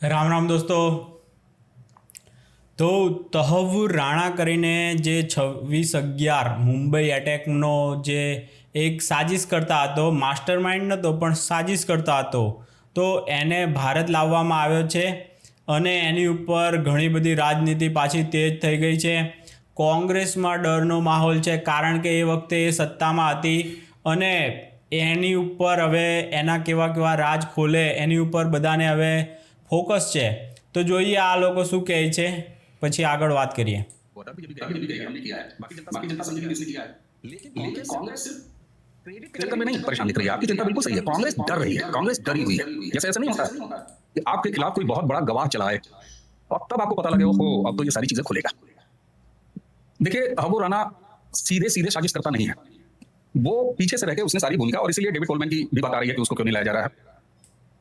રામ રામ દોસ્તો. તો તહવ્વુર રાણા કરીને જે 26/11 મુંબઈ એટેકનો જે એક સાજિશ કરતા હતો, માસ્ટર માઇન્ડ નહોતો પણ સાજિશ કરતા હતો, તો એને ભારત લાવવામાં આવ્યો છે અને એની ઉપર ઘણી બધી રાજનીતિ પાછી તેજ થઈ ગઈ છે. કોંગ્રેસમાં ડરનો માહોલ છે કારણ કે એ વખતે એ સત્તામાં હતી અને એની ઉપર હવે એના કેવા કેવા રાજ ખોલે એની ઉપર બધાને હવે ફોકસ છે. તો જોઈએ આ લોકો શું કહે છે, પછી આગળ વાત કરીએ. जनता में नहीं परेशान दिख रही है, आपकी जनता बिल्कुल सही है। कांग्रेस डर रही है, कांग्रेस डरी हुई है। जैसे ऐसा नहीं होता कि आपके खिलाफ कोई बहुत बड़ा गवाह चला है और तब आपको पता लगे ओहो अब तो ये सारी चीजें खुलेगा। देखिए तहव्वुर राणा सीधे सीधे साजिश करता नहीं है, वो पीछे से रह के उसने सारी भूमिका, और इसीलिए डेविड कोलमैन की भी बात आ रही है कि उसको क्यों नहीं लाया जा रहा है।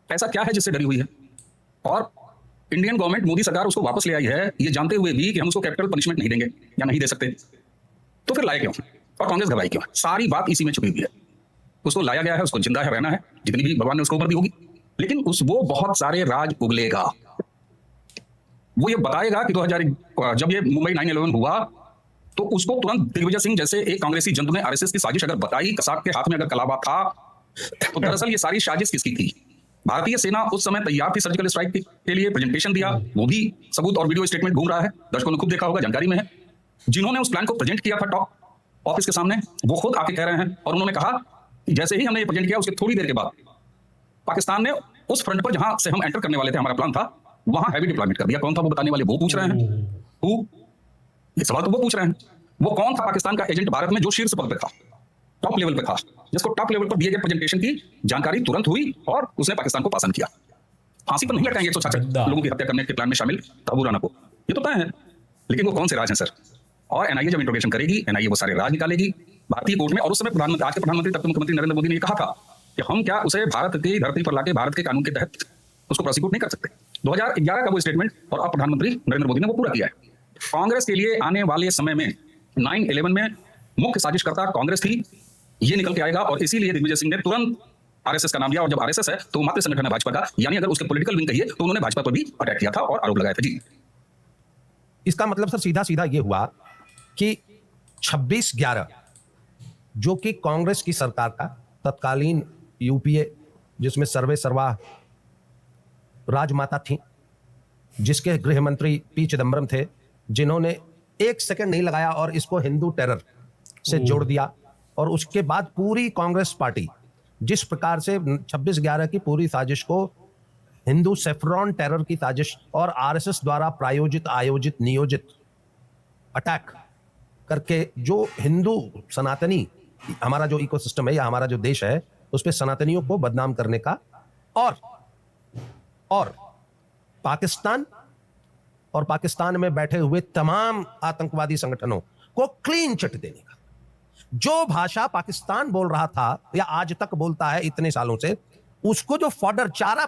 ऐसा क्या है जिससे डरी हुई है? और इंडियन गवर्नमेंट मोदी सरकार उसको वापस ले आई है ये जानते हुए भी कि हम उसको कैपिटल पनिशमेंट नहीं देंगे या नहीं दे सकते, तो फिर लाए क्यों और कांग्रेस घबराई क्यों? सारी बात इसी में छुपी हुई है। उसको लाया गया है, उसको जिंदा है रहना है, जितनी भी भगवान ने उसको उम्र दी होगी, लेकिन वो बहुत सारे राज उगलेगा। वो ये बताएगा कि 2000 जब ये मुंबई 9/11 हुआ तो उसको तुरंत दिग्विजय सिंह जैसे एक कांग्रेसी जंतु ने आरएसएस की साजिश अगर बताई, कसाब के हाथ में अगर कलावा था, तो दरअसल ये सारी साजिश किसकी थी? भारतीय सेना उस समय तैयार थी सर्जिकल स्ट्राइक के लिए, प्रेजेंटेशन दिया, वो भी सबूत और वीडियो स्टेटमेंट घूम रहा है, दर्शकों ने खूब देखा होगा, जानकारी में है। जिन्होंने उस प्लान को प्रेजेंट किया था टॉप ऑफिस के सामने, वो खुद आके कह रहे हैं और उन्होंने कहा कि जैसे ही हमने ये प्रेजेंट किया उसके थोड़ी देर के बाद पाकिस्तान ने उस फ्रंट पर जहां से हम एंटर करने वाले थे, हमारा प्लान था, वहां हैवी डिप्लॉयमेंट कर दिया। कौन था वो बताने वाले? वो पूछ रहे हैं, ये सवाल तो वो पूछ रहे हैं। वो कौन था पाकिस्तान का एजेंट भारत में जो शीर्ष पद पे था, टॉप लेवल पे था, जिसको टॉप लेवल पर दिए गए प्रेजेंटेशन की जानकारी तुरंत हुई और उसने पाकिस्तान को पासन किया। फांसी पर नहीं लटकाएंगे 166 लोगों की हत्या करने के प्लान में शामिल तहव्वुर राणा को, ये तो तय है। लेकिन वो कौन से राज हैं सर? और एनआईए जब इंट्रोगेशन करेगी, एनआईए वो सारे राज निकालेगी भारतीय कोर्ट में। और उस समय प्रधानमंत्री, आज के प्रधानमंत्री तब के मुख्यमंत्री नरेंद्र मोदी ने कहा था कि हम क्या उसे भारत की धरती पर लाके भारत के कानून के तहत उसको प्रोसिक्यूट नहीं कर सकते। 2011 का वो स्टेटमेंट और अब प्रधानमंत्री नरेंद्र मोदी ने वो पूरा किया है। कांग्रेस के लिए आने वाले समय में 9/11 में मुख्य साजिशकर्ता कांग्रेस थी, ये निकल के आएगा। और इसीलिए दिग्विजय सिंह ने तुरंत आरएसएस का नाम लिया, और जब आरएसएस है तो मातृ संगठन है भाजपा का, यानी अगर उसके पॉलिटिकल विंग कहिए तो उन्होंने भाजपा पर भी अटैक किया था और आरोप लगाया था। जी, इसका मतलब सर सीधा सीधा ये हुआ कि 26/11 जो कि कांग्रेस की सरकार का तत्कालीन यूपीए, जिसमें सर्वे सर्वा राजमाता थी, जिसके गृह मंत्री पी चिदम्बरम थे, जिन्होंने एक सेकंड नहीं लगाया और इसको हिंदू टेरर से जोड़ दिया। और उसके बाद पूरी कांग्रेस पार्टी जिस प्रकार से 26/11 की पूरी साजिश को हिंदू सेफ्रॉन टेरर की साजिश और आरएसएस द्वारा प्रायोजित, आयोजित, नियोजित अटैक करके जो हिंदू सनातनी हमारा जो इकोसिस्टम है या हमारा जो देश है उस पर सनातनियों को बदनाम करने का, और पाकिस्तान और पाकिस्तान में बैठे हुए तमाम आतंकवादी संगठनों को क्लीन चिट देने का, जो भाषा पाकिस्तान बोल रहा था या आज तक बोलता है इतने सालों से, उसको जो फॉडर चारा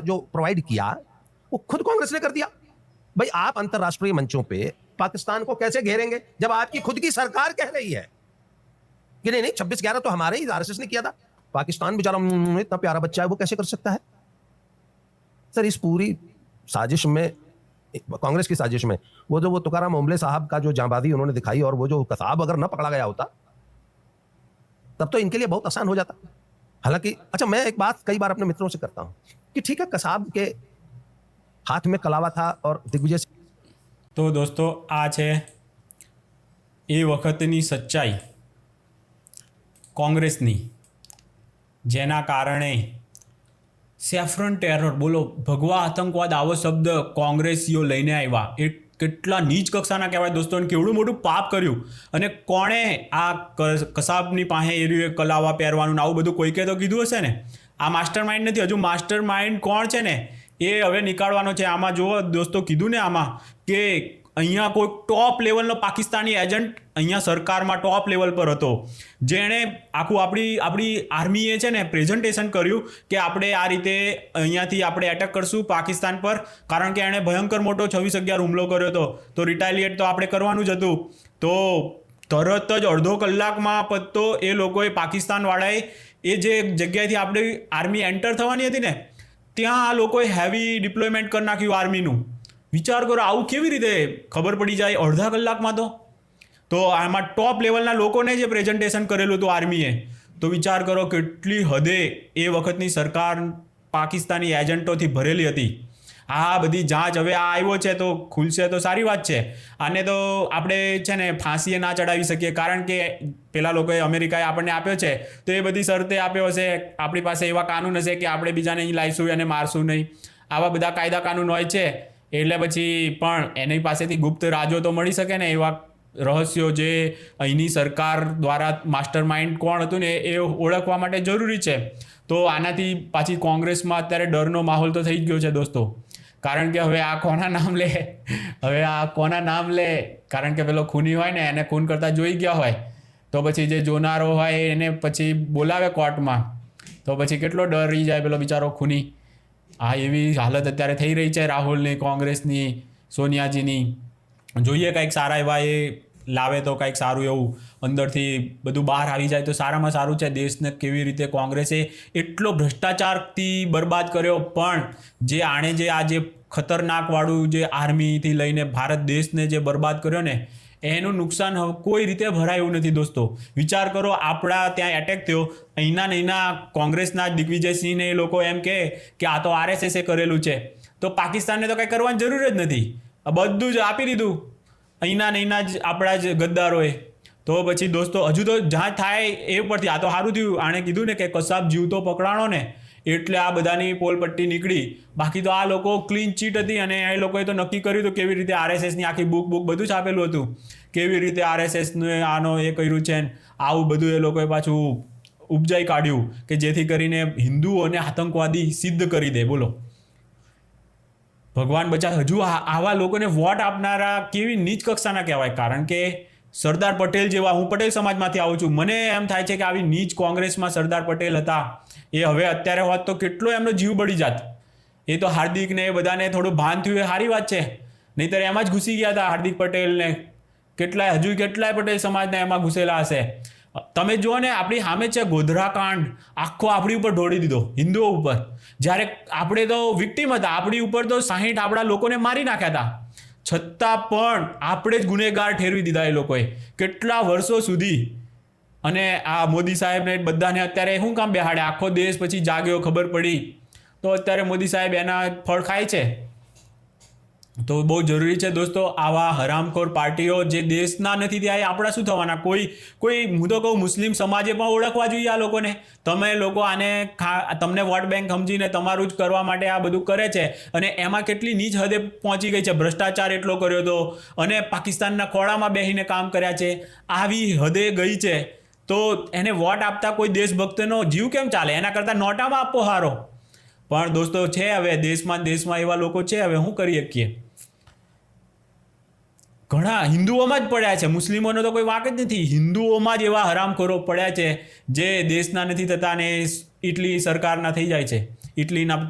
जो प्रोवाइड किया वो खुद कांग्रेस ने कर दिया। भाई आप अंतरराष्ट्रीय मंचों पे पाकिस्तान को कैसे घेरेंगे जब आपकी खुद की सरकार कह रही है कि नहीं 26/11 तो हमारे ही आरएसएस ने किया था, पाकिस्तान बेचारा इतना प्यारा बच्चा है वो कैसे कर सकता है? सर इस पूरी साजिश में, कांग्रेस की साजिश में, वो तुकाराम ओम्बले साहब का जो जांबाजी उन्होंने दिखाई, और वो जो कसाब अगर न पकड़ा गया होता तब तो इनके लिए बहुत आसान हो जाता। हालांकि अच्छा, मैं एक बात कई बार अपने मित्रों से करता हूं कि ठीक है कसाब के हाथ में कलावा था और दिग्विजय सिंह। તો દોસ્તો આ છે એ વખતની સચ્ચાઈ કોંગ્રેસની, જેના કારણે સેફ્રન ટેરર, બોલો ભગવા આતંકવાદ, આવો શબ્દ કોંગ્રેસીઓ લઈને આવ્યા. એ કેટલા નીચ કક્ષાના કહેવાય દોસ્તો, અને કેવડું મોટું પાપ કર્યું. અને કોણે આ કસાબની પાસે એ રહ્યું કલાવા પહેરવાનું આવું બધું કોઈકે તો કીધું હશે ને. આ માસ્ટર માઇન્ડ નથી, હજુ માસ્ટર માઇન્ડ કોણ છે ને એ હવે નીકાળવાનો છે. આમાં જુઓ દોસ્તો, કીધું ને આમાં કે અહીંયા કોઈ ટોપ લેવલનો પાકિસ્તાની એજન્ટ અહીંયા સરકારમાં ટોપ લેવલ પર હતો, જેણે આખું આપણી આર્મીએ છે ને પ્રેઝન્ટેશન કર્યું કે આપણે આ રીતે અહીંયાથી આપણે એટેક કરશું પાકિસ્તાન પર, કારણ કે એણે ભયંકર મોટો 26/11 હુમલો કર્યો હતો, તો રિટાલિએટ તો આપણે કરવાનું જ હતું. તો તરત જ અડધો કલાકમાં પત્તો એ લોકોએ પાકિસ્તાનવાળાએ એ જે જગ્યાએથી આપણી આર્મી એન્ટર થવાની હતી ને ત્યાં આ લોકોએ હેવી ડિપ્લોયમેન્ટ કરી નાખ્યું આર્મીનું. વિચાર કરો આવું કેવી રીતે ખબર પડી જાય અડધા કલાકમાં. તો આમાં ટોપ લેવલના લોકોને જે પ્રેઝન્ટેશન કરેલું હતું આર્મીએ, તો વિચાર કરો કેટલી હદે એ વખતની સરકાર પાકિસ્તાની એજન્ટોથી ભરેલી હતી. આ બધી જાંચ હવે આ આવ્યો છે તો ખુલશે તો સારી વાત છે. આને તો આપણે છે ને ફાંસીએ ના ચડાવી શકીએ, કારણ કે પેલા લોકોએ અમેરિકાએ આપણને આપ્યો છે તો એ બધી શરતે આપ્યો હશે. આપણી પાસે એવા કાનૂન હશે કે આપણે બીજાને અહીં લાવીશું અને મારશું નહીં. આવા બધા કાયદા કાનૂન હોય છે. એટલે પછી પણ એની પાસેથી ગુપ્ત રાજો તો મળી શકે ને, એવા રહસ્યો જે અહીંની સરકાર દ્વારા માસ્ટર માઇન્ડ કોણ હતું ને એ ઓળખવા માટે જરૂરી છે. તો આનાથી પાછી કોંગ્રેસમાં અત્યારે ડરનો માહોલ તો થઈ જ ગયો છે દોસ્તો. કારણ કે હવે આ કોના નામ લે, કારણ કે પેલો ખૂની હોય ને એને ખૂન કરતા જોઈ ગયા હોય, તો પછી જે જોનારો હોય એને પછી બોલાવે કોર્ટમાં, તો પછી કેટલો ડર રહી જાય પેલો બિચારો ખૂની. આ એવી હાલત અત્યારે થઈ રહી છે રાહુલની, કોંગ્રેસની, સોનિયાજીની. જોઈએ કંઈક સારા એવા એ લાવે તો કંઈક સારું એવું અંદરથી બધું બહાર આવી જાય તો સારામાં સારું છે. દેશને કેવી રીતે કોંગ્રેસે એટલો ભ્રષ્ટાચારથી બરબાદ કર્યો, પણ જે આણે જે આ જે ખતરનાકવાળું જે આર્મીથી લઈને ભારત દેશને જે બરબાદ કર્યો ને, એનું નુકસાન હવે કોઈ રીતે ભરાય એવું નથી દોસ્તો. વિચાર કરો આપણા ત્યાં એટેક થયો, અહીંના કોંગ્રેસના દિગ્વિજયસિંહને એ લોકો એમ કે આ તો RSSએ કરેલું છે, તો પાકિસ્તાનને તો કંઈ કરવાની જરૂર જ નથી, બધું જ આપી દીધું અહીંના જ આપણા જ ગદ્દારોએ. તો પછી દોસ્તો હજુ તો જ્યાં થાય એ પરથી આ તો સારું થયું, આણે કીધું ને કે કસાબ જીવતો પકડાણો ને, એટલે આ બધાની પોલપટ્ટી નીકળી. બાકી તો આ લોકો ક્લીન ચીટ હતી અને એ લોકોએ તો નક્કી કર્યું હતું કેવી રીતે RSSની આખી બુક બધું જ આપેલું હતું, કેવી રીતે RSSને આનો એ કર્યું છે. આવું બધું એ લોકોએ પાછું ઉપજાઈ કાઢ્યું કે જેથી કરીને હિન્દુઓને આતંકવાદી સિદ્ધ કરી દે. બોલો ભગવાન બચાવ. હજુ આવા લોકોને વોટ આપનારા કેવી નીચ કક્ષાના કહેવાય. કારણ કે સરદાર પટેલ જેવા, હું પટેલ સમાજમાંથી આવું છું, મને એમ થાય છે કે આવી નીચ કોંગ્રેસમાં સરદાર પટેલ હતા, એ હવે અત્યારે હોત તો કેટલો એમનો જીવ બળી જાત. એ તો હાર્દિકને એ બધાને થોડું ભાન થયું એ સારી વાત છે, નહીંતર એમાં જ ઘૂસી ગયા હતા હાર્દિક પટેલને. કેટલાય પટેલ સમાજના એમાં ઘૂસેલા હશે. તમે જુઓ ને આપણી સામે છે ગોધરા કાંડ, આખો આપણી ઉપર ઢોળી દીધો હિન્દુઓ ઉપર, જ્યારે આપણે તો વિક્ટીમ હતા. આપણી ઉપર તો 60 આપણા લોકોને મારી નાખ્યા હતા, છતાં પણ આપણે જ ગુનેગાર ઠેરવી દીધા એ લોકોએ કેટલા વર્ષો સુધી. અને આ મોદી સાહેબને બધાને અત્યારે શું કામ બેહાડે? આખો દેશ પછી જાગ્યો, ખબર પડી, તો અત્યારે મોદી સાહેબ એના ફળ ખાય છે. તો બહુ જરૂરી છે દોસ્તો, આવા હરામખોર પાર્ટીઓ જે દેશના નથી ત્યાં એ આપણા શું થવાના? કોઈ હું તો કહું મુસ્લિમ સમાજે પણ ઓળખવા જોઈએ આ લોકોને. તમે લોકો આને તમને વોટ બેંક સમજીને તમારું જ કરવા માટે આ બધું કરે છે, અને એમાં કેટલી નીચ હદે પહોંચી ગઈ છે. ભ્રષ્ટાચાર એટલો કર્યો હતો અને પાકિસ્તાનના ખોળામાં બેસીને કામ કર્યા છે. આવી હદે ગઈ છે તો એને વોટ આપતા કોઈ દેશભક્તનો જીવ કેમ ચાલે? એના કરતાં નોટામાં આપો હારો. પણ દોસ્તો છે હવે દેશમાં એવા લોકો છે, હવે શું કરી શકીએ? ઘણા હિન્દુઓમાં જ પડ્યા છે, મુસ્લિમોનો તો કોઈ વાક જ નથી. હિન્દુઓમાં જ એવા હરામખોરો પડ્યા છે જે દેશના નથી થતા ને ઇટલી સરકારના થઈ જાય છે. ઇટલીના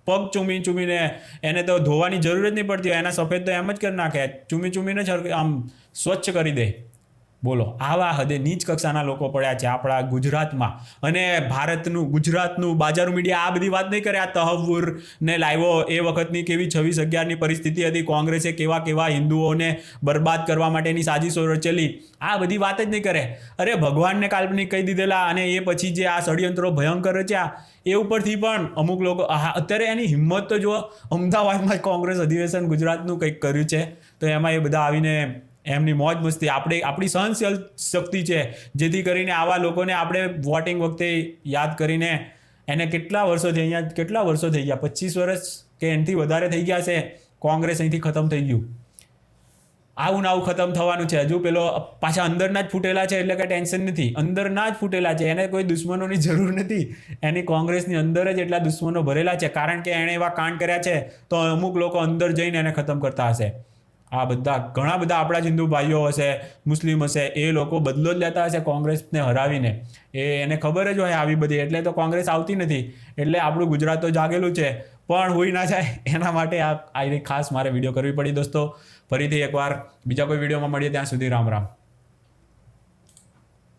પગ ચૂમીને એને તો ધોવાની જરૂર જ નહીં પડતી, એના સફેદ તો એમ જ કરી નાખે, ચૂમીને જ આમ સ્વચ્છ કરી દે. બોલો આવા હદે નીચ કક્ષાના લોકો પડ્યા છે આપણા ગુજરાતમાં. અને ગુજરાતનું બાજારું મીડિયા આ બધી વાત નહીં કરે. આ તહવ્વુરને લાવ્યો એ વખતની કેવી 26/11ની પરિસ્થિતિ હતી, કોંગ્રેસે કેવા હિન્દુઓને બરબાદ કરવા માટેની સાજિશો રચેલી, આ બધી વાત જ નહીં કરે. અરે ભગવાનને કાલ્પનિક કહી દીધેલા, અને એ પછી જે આ ષડયંત્રો ભયંકર રચ્યા એ ઉપરથી પણ અમુક લોકો અત્યારે એની હિંમત તો જુઓ. અમદાવાદમાં જ કોંગ્રેસ અધિવેશન ગુજરાતનું કંઈક કર્યું છે, તો એમાં એ બધા આવીને એમની મોજ મસ્તી. આપણી સહનશીલ શક્તિ છે જેથી કરીને આવા લોકોને આપણે વોટિંગ વખતે યાદ કરીને એને કેટલા વર્ષો થઈ ગયા 25 વર્ષ કે એનાથી વધારે થઈ ગયા છે કોંગ્રેસ અહીંથી ખતમ થઈ ગયું. આવું ખતમ થવાનું છે. હજુ પેલો પાછા અંદરના જ ફૂટેલા છે એટલે કંઈ ટેન્શન નથી. અંદરના જ ફૂટેલા છે, એને કોઈ દુશ્મનોની જરૂર નથી. એની કોંગ્રેસની અંદર જ એટલા દુશ્મનો ભરેલા છે, કારણ કે એણે એવા કાંડ કર્યા છે તો અમુક લોકો અંદર જઈને એને ખતમ કરતા હશે. આ ઘણા બધા આપણા જ હિન્દુ ભાઈઓ હશે, મુસ્લિમ હશે, એ લોકો બદલો જ લેતા હશે કોંગ્રેસને હરાવીને. એને ખબર જ હોય આવી બધી, એટલે તો કોંગ્રેસ આવતી નથી. એટલે આપણું ગુજરાત તો જાગેલું છે, પણ હોઈ ના જાય એના માટે આ ખાસ મારે વિડીયો કરવી પડી દોસ્તો. ફરીથી એકવાર બીજા કોઈ વિડીયોમાં મળીએ, ત્યાં સુધી રામ રામ.